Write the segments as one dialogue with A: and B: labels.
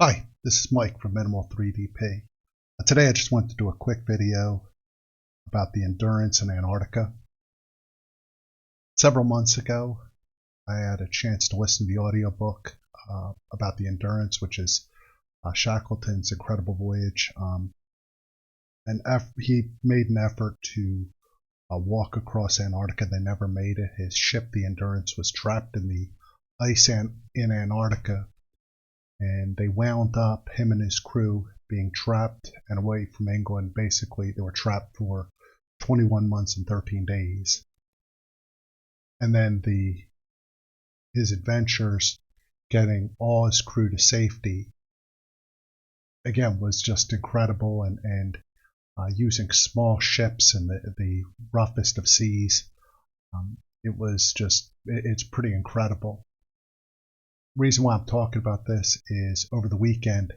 A: Hi, this is Mike from Minimal 3DP. Today I just wanted to do a quick video about the Endurance in Antarctica. Several months ago, I had a chance to listen to the audiobook about the Endurance, which is Shackleton's incredible voyage. He made an effort to walk across Antarctica. They never made it. His ship, the Endurance, was trapped in the ice in Antarctica. And they wound up, him and his crew, being trapped and away from England. Basically, they were trapped for 21 months and 13 days. And then his adventures getting all his crew to safety, again, was just incredible. And using small ships in the roughest of seas, it's pretty incredible. Reason why I'm talking about this is over the weekend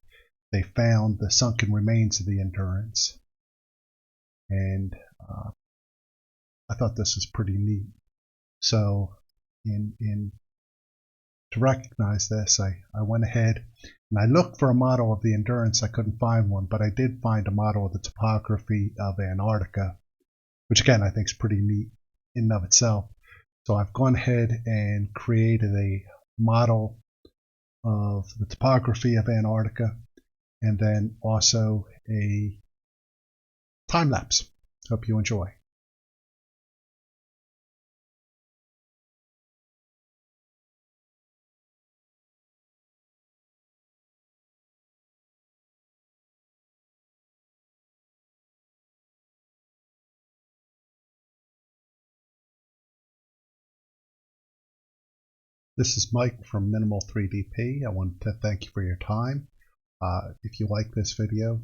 A: they found the sunken remains of the Endurance, and I thought this was pretty neat. So to recognize this, I went ahead and I looked for a model of the Endurance. I couldn't find one, but I did find a model of the topography of Antarctica, which again I think is pretty neat in and of itself. So I've gone ahead and created a model of the topography of Antarctica, and then also a time lapse. Hope you enjoy. This is Mike from Minimal 3DP. I want to thank you for your time. If you like this video,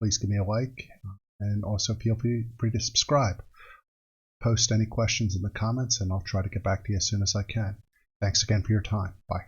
A: please give me a like, and also feel free to subscribe. Post any questions in the comments and I'll try to get back to you as soon as I can. Thanks again for your time. Bye.